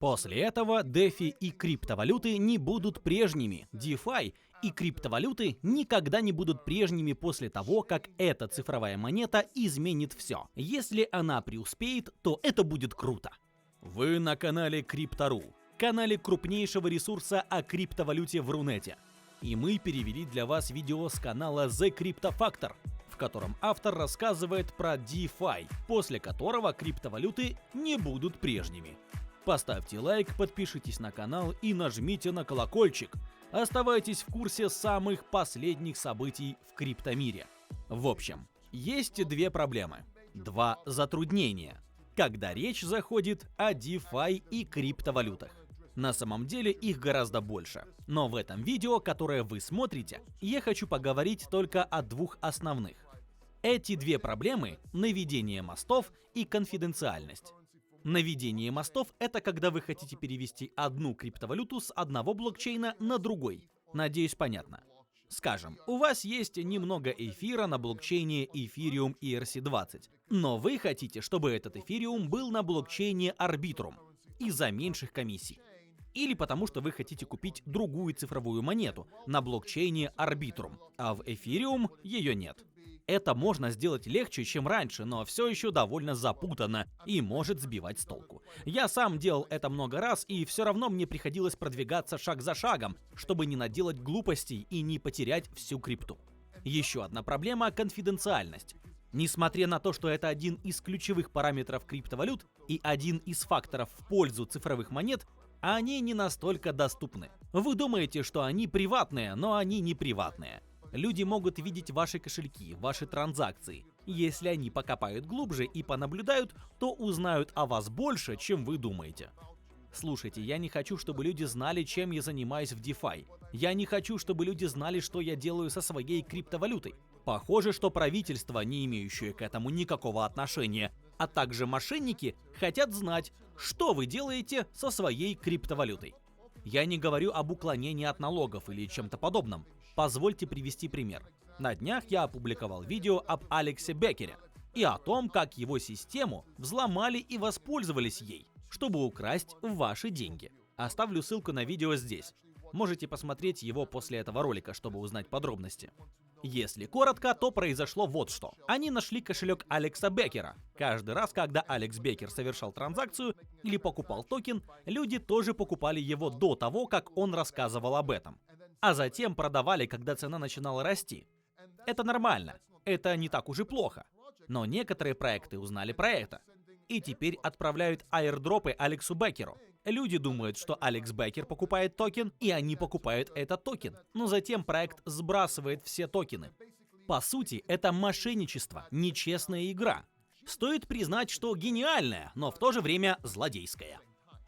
После этого DeFi и криптовалюты не будут прежними. DeFi и криптовалюты никогда не будут прежними после того, как эта цифровая монета изменит все. Если она преуспеет, то это будет круто. Вы на канале Крипто.ру, канале крупнейшего ресурса о криптовалюте в Рунете. И мы перевели для вас видео с канала The Crypto Factor, в котором автор рассказывает про DeFi, после которого криптовалюты не будут прежними. Поставьте лайк, подпишитесь на канал и нажмите на колокольчик. Оставайтесь в курсе самых последних событий в криптомире. В общем, есть две проблемы, два затруднения, когда речь заходит о DeFi и криптовалютах. На самом деле их гораздо больше, но в этом видео, которое вы смотрите, я хочу поговорить только о двух основных. Эти две проблемы – наведение мостов и конфиденциальность. Наведение мостов – это когда вы хотите перевести одну криптовалюту с одного блокчейна на другой. Надеюсь, понятно. Скажем, у вас есть немного эфира на блокчейне Ethereum ERC-20, но вы хотите, чтобы этот эфириум был на блокчейне Arbitrum из-за меньших комиссий. Или потому что вы хотите купить другую цифровую монету на блокчейне Arbitrum, а в Ethereum ее нет. Это можно сделать легче, чем раньше, но все еще довольно запутанно и может сбивать с толку. Я сам делал это много раз, и все равно мне приходилось продвигаться шаг за шагом, чтобы не наделать глупостей и не потерять всю крипту. Еще одна проблема – конфиденциальность. Несмотря на то, что это один из ключевых параметров криптовалют и один из факторов в пользу цифровых монет, они не настолько доступны. Вы думаете, что они приватные, но они не приватные. Люди могут видеть ваши кошельки, ваши транзакции. Если они покопают глубже и понаблюдают, то узнают о вас больше, чем вы думаете. Слушайте, я не хочу, чтобы люди знали, чем я занимаюсь в DeFi. Я не хочу, чтобы люди знали, что я делаю со своей криптовалютой. Похоже, что правительство, не имеющее к этому никакого отношения, а также мошенники, хотят знать, что вы делаете со своей криптовалютой. Я не говорю об уклонении от налогов или чем-то подобном. Позвольте привести пример. На днях я опубликовал видео об Алексе Беккере и о том, как его систему взломали и воспользовались ей, чтобы украсть ваши деньги. Оставлю ссылку на видео здесь. Можете посмотреть его после этого ролика, чтобы узнать подробности. Если коротко, то произошло вот что. Они нашли кошелек Алекса Беккера. Каждый раз, когда Алекс Беккер совершал транзакцию или покупал токен, люди тоже покупали его до того, как он рассказывал об этом. А затем продавали, когда цена начинала расти. Это нормально. Это не так уж и плохо. Но некоторые проекты узнали про это. И теперь отправляют аирдропы Алексу Беккеру. Люди думают, что Алекс Беккер покупает токен, и они покупают этот токен. Но затем проект сбрасывает все токены. По сути, это мошенничество, нечестная игра. Стоит признать, что гениальная, но в то же время злодейская.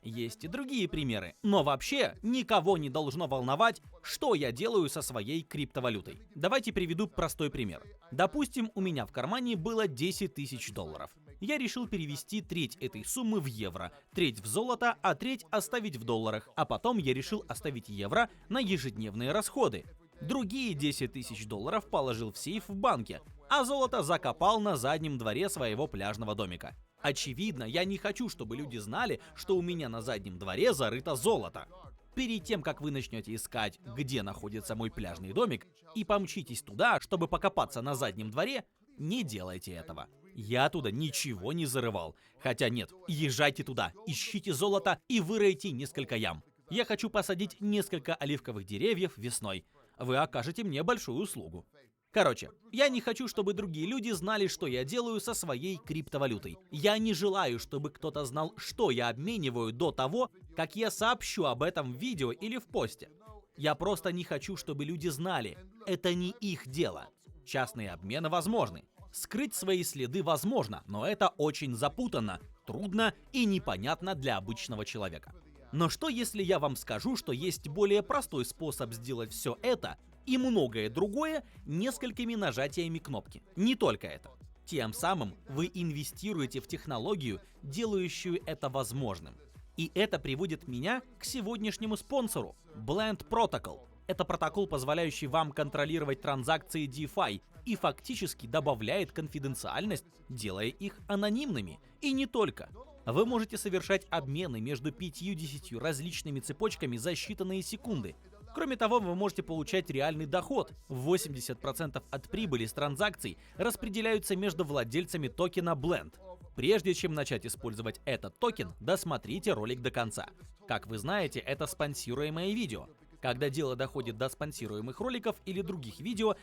Есть и другие примеры, но вообще никого не должно волновать, что я делаю со своей криптовалютой. Давайте приведу простой пример. Допустим, у меня в кармане было 10 тысяч долларов. Я решил перевести треть этой суммы в евро, треть в золото, а треть оставить в долларах. А потом я решил оставить евро на ежедневные расходы. Другие 10 тысяч долларов положил в сейф в банке, а золото закопал на заднем дворе своего пляжного домика. Очевидно, я не хочу, чтобы люди знали, что у меня на заднем дворе зарыто золото. Перед тем, как вы начнете искать, где находится мой пляжный домик, и помчитесь туда, чтобы покопаться на заднем дворе, не делайте этого. Я туда ничего не зарывал. Хотя нет, езжайте туда, ищите золото и выройте несколько ям. Я хочу посадить несколько оливковых деревьев весной. Вы окажете мне большую услугу. Короче, я не хочу, чтобы другие люди знали, что я делаю со своей криптовалютой. Я не желаю, чтобы кто-то знал, что я обмениваю до того, как я сообщу об этом в видео или в посте. Я просто не хочу, чтобы люди знали. Это не их дело. Частные обмены возможны. Скрыть свои следы возможно, но это очень запутанно, трудно и непонятно для обычного человека. Но что если я вам скажу, что есть более простой способ сделать все это и многое другое несколькими нажатиями кнопки? Не только это. Тем самым вы инвестируете в технологию, делающую это возможным. И это приводит меня к сегодняшнему спонсору – Blend Protocol. Это протокол, позволяющий вам контролировать транзакции DeFi и фактически добавляет конфиденциальность, делая их анонимными. И не только. Вы можете совершать обмены между 5-10 различными цепочками за считанные секунды. Кроме того, вы можете получать реальный доход. 80% от прибыли с транзакций распределяются между владельцами токена Blend. Прежде чем начать использовать этот токен, досмотрите ролик до конца. Как вы знаете, это спонсируемое видео. Когда дело доходит до спонсируемых роликов или других видео,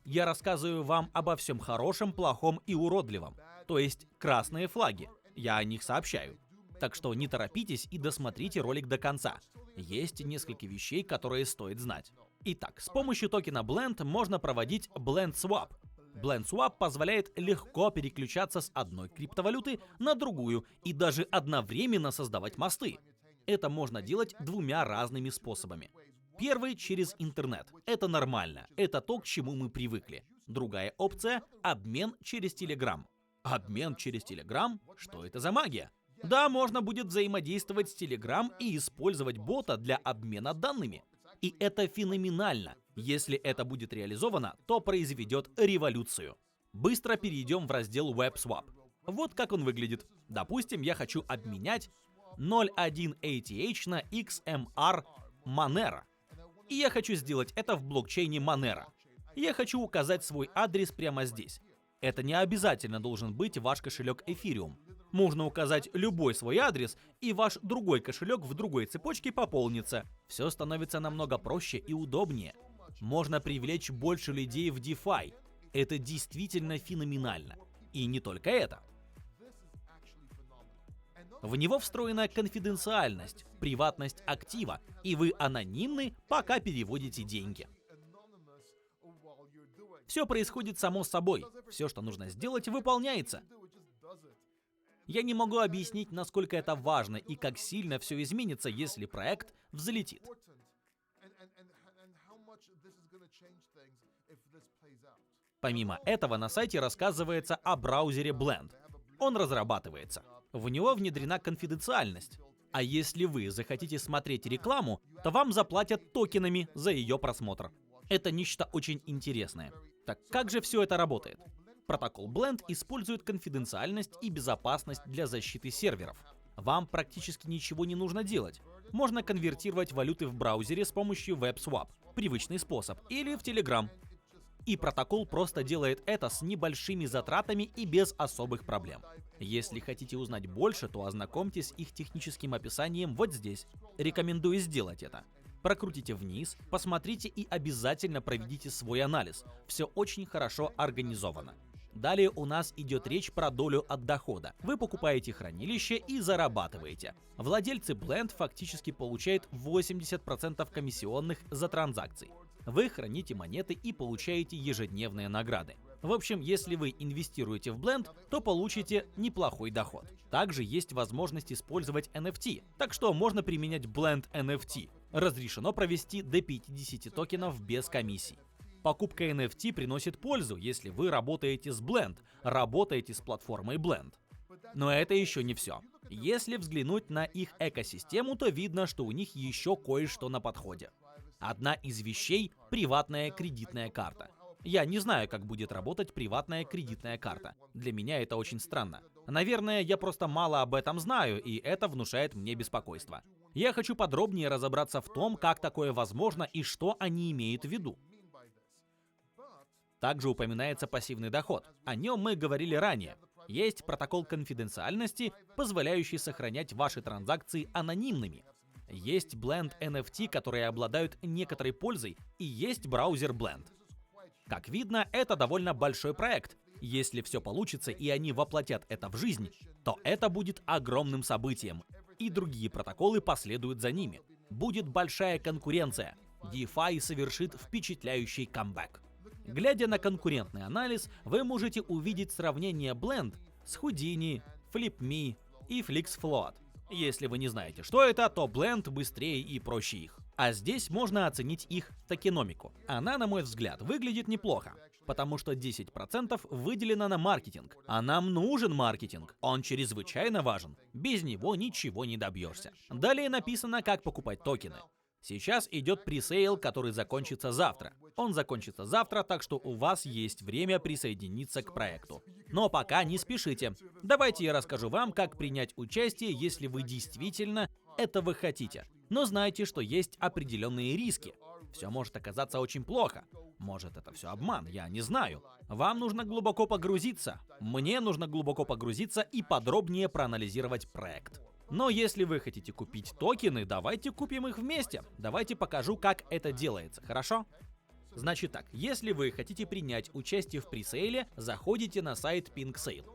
я рассказываю вам обо всем хорошем, плохом и уродливом. То есть красные флаги. Я о них сообщаю. Так что не торопитесь и досмотрите ролик до конца. Есть несколько вещей, которые стоит знать. Итак, с помощью токена Blend можно проводить Blend Swap. Blend Swap позволяет легко переключаться с одной криптовалюты на другую и даже одновременно создавать мосты. Это можно делать двумя разными способами. Первый через интернет. Это нормально. Это то, к чему мы привыкли. Другая опция – обмен через Telegram. Обмен через Telegram? Что это за магия? Да, можно будет взаимодействовать с Telegram и использовать бота для обмена данными. И это феноменально. Если это будет реализовано, то произведет революцию. Быстро перейдем в раздел WebSwap. Вот как он выглядит. Допустим, я хочу обменять 0.1 ATH на XMR Monero. И я хочу сделать это в блокчейне Monero. Я хочу указать свой адрес прямо здесь. Это не обязательно должен быть ваш кошелек Ethereum. Можно указать любой свой адрес, и ваш другой кошелек в другой цепочке пополнится. Все становится намного проще и удобнее. Можно привлечь больше людей в DeFi. Это действительно феноменально. И не только это. В него встроена конфиденциальность, приватность актива, и вы анонимны, пока переводите деньги. Все происходит само собой. Все, что нужно сделать, выполняется. Я не могу объяснить, насколько это важно и как сильно все изменится, если проект взлетит. Помимо этого, на сайте рассказывается о браузере Blend. Он разрабатывается. В него внедрена конфиденциальность. А если вы захотите смотреть рекламу, то вам заплатят токенами за ее просмотр. Это нечто очень интересное. Так как же все это работает? Протокол Blend использует конфиденциальность и безопасность для защиты серверов. Вам практически ничего не нужно делать. Можно конвертировать валюты в браузере с помощью WebSwap, привычный способ, или в Telegram. И протокол просто делает это с небольшими затратами и без особых проблем. Если хотите узнать больше, то ознакомьтесь с их техническим описанием вот здесь. Рекомендую сделать это. Прокрутите вниз, посмотрите и обязательно проведите свой анализ. Все очень хорошо организовано. Далее у нас идет речь про долю от дохода. Вы покупаете хранилище и зарабатываете. Владельцы Blend фактически получают 80% комиссионных за транзакции. Вы храните монеты и получаете ежедневные награды. В общем, если вы инвестируете в Blend, то получите неплохой доход. Также есть возможность использовать NFT, так что можно применять Blend NFT. Разрешено провести до 50 токенов без комиссий. Покупка NFT приносит пользу, если вы работаете с Blend, работаете с платформой Blend. Но это еще не все. Если взглянуть на их экосистему, то видно, что у них еще кое-что на подходе. Одна из вещей – приватная кредитная карта. Я не знаю, как будет работать приватная кредитная карта. Для меня это очень странно. Наверное, я просто мало об этом знаю, и это внушает мне беспокойство. Я хочу подробнее разобраться в том, как такое возможно и что они имеют в виду. Также упоминается пассивный доход. О нем мы говорили ранее. Есть протокол конфиденциальности, позволяющий сохранять ваши транзакции анонимными. Есть Blend NFT, которые обладают некоторой пользой, и есть браузер Blend. Как видно, это довольно большой проект. Если все получится и они воплотят это в жизнь, то это будет огромным событием, и другие протоколы последуют за ними. Будет большая конкуренция. DeFi совершит впечатляющий камбэк. Глядя на конкурентный анализ, вы можете увидеть сравнение Blend с Houdini, FlipMe и FlixFloat. Если вы не знаете, что это, то Blend быстрее и проще их. А здесь можно оценить их токеномику. Она, на мой взгляд, выглядит неплохо, потому что 10% выделено на маркетинг. А нам нужен маркетинг. Он чрезвычайно важен. Без него ничего не добьешься. Далее написано, как покупать токены. Сейчас идет пресейл, который закончится завтра. Он закончится завтра, так что у вас есть время присоединиться к проекту. Но пока не спешите. Давайте я расскажу вам, как принять участие, если вы действительно этого хотите. Но знайте, что есть определенные риски. Все может оказаться очень плохо. Может, это все обман, я не знаю. Вам нужно глубоко погрузиться. Мне нужно глубоко погрузиться и подробнее проанализировать проект. Но если вы хотите купить токены, давайте купим их вместе. Давайте покажу, как это делается, хорошо? Значит так, если вы хотите принять участие в пресейле, заходите на сайт PinkSale.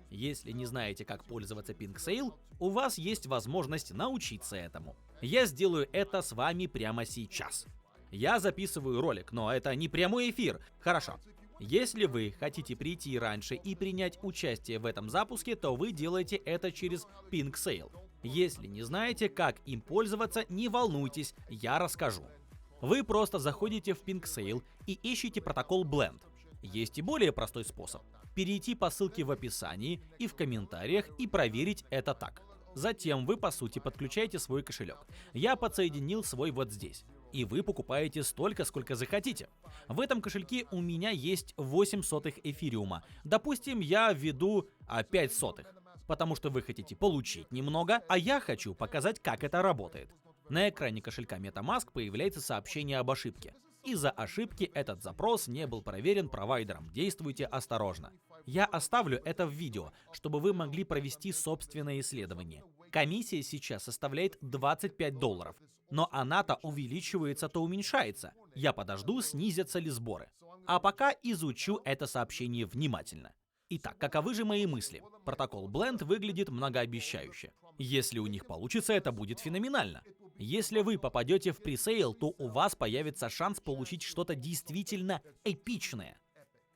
Если не знаете, как пользоваться PinkSale, у вас есть возможность научиться этому. Я сделаю это с вами прямо сейчас. Я записываю ролик, но это не прямой эфир. Хорошо. Если вы хотите прийти раньше и принять участие в этом запуске, то вы делаете это через PinkSale. Если не знаете, как им пользоваться, не волнуйтесь, я расскажу. Вы просто заходите в PinkSale и ищете протокол Blend. Есть и более простой способ. Перейти по ссылке в описании и в комментариях и проверить это так. Затем вы, по сути, подключаете свой кошелек. Я подсоединил свой вот здесь. И вы покупаете столько, сколько захотите. В этом кошельке у меня есть 8 сотых эфириума. Допустим, я введу 5 сотых. Потому что вы хотите получить немного, а я хочу показать, как это работает. На экране кошелька MetaMask появляется сообщение об ошибке. Из-за ошибки этот запрос не был проверен провайдером. Действуйте осторожно. Я оставлю это в видео, чтобы вы могли провести собственное исследование. Комиссия сейчас составляет $25. Но она-то увеличивается, то уменьшается. Я подожду, снизятся ли сборы. А пока изучу это сообщение внимательно. Итак, каковы же мои мысли? Протокол Blend выглядит многообещающе. Если у них получится, это будет феноменально. Если вы попадете в пресейл, то у вас появится шанс получить что-то действительно эпичное.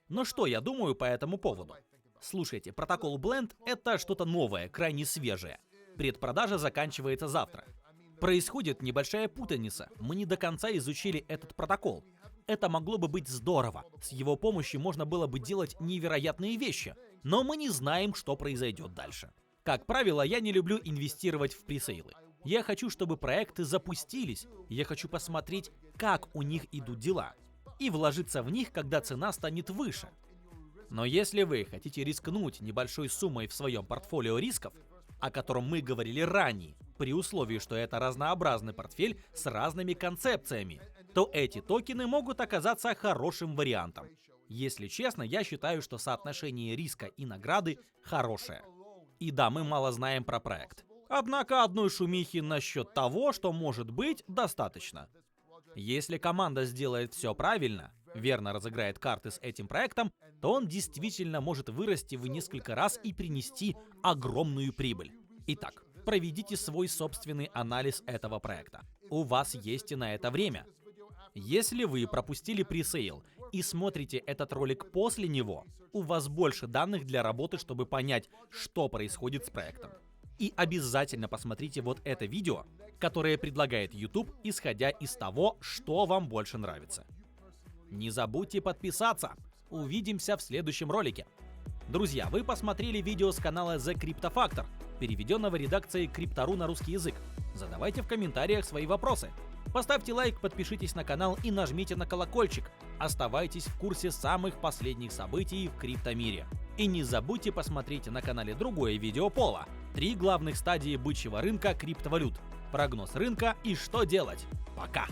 Но что я думаю по этому поводу? Слушайте, протокол Blend — это что-то новое, крайне свежее. Предпродажа заканчивается завтра. Происходит небольшая путаница. Мы не до конца изучили этот протокол. Это могло бы быть здорово. С его помощью можно было бы делать невероятные вещи. Но мы не знаем, что произойдет дальше. Как правило, я не люблю инвестировать в пресейлы. Я хочу, чтобы проекты запустились. Я хочу посмотреть, как у них идут дела. И вложиться в них, когда цена станет выше. Но если вы хотите рискнуть небольшой суммой в своем портфолио рисков, о котором мы говорили ранее, при условии, что это разнообразный портфель с разными концепциями, то эти токены могут оказаться хорошим вариантом. Если честно, я считаю, что соотношение риска и награды хорошее. И да, мы мало знаем про проект. Однако одной шумихи насчет того, что может быть, достаточно. Если команда сделает все правильно, верно разыграет карты с этим проектом, то он действительно может вырасти в несколько раз и принести огромную прибыль. Итак, проведите свой собственный анализ этого проекта. У вас есть и на это время. Если вы пропустили пресейл и смотрите этот ролик после него, у вас больше данных для работы, чтобы понять, что происходит с проектом. И обязательно посмотрите вот это видео, которое предлагает YouTube, исходя из того, что вам больше нравится. Не забудьте подписаться. Увидимся в следующем ролике. Друзья, вы посмотрели видео с канала The Crypto Factor, переведенного редакцией Crypto.ru на русский язык. Задавайте в комментариях свои вопросы. Поставьте лайк, подпишитесь на канал и нажмите на колокольчик. Оставайтесь в курсе самых последних событий в криптомире. И не забудьте посмотреть на канале другое видео Пола. 3 главных стадии бычьего рынка криптовалют. Прогноз рынка и что делать. Пока!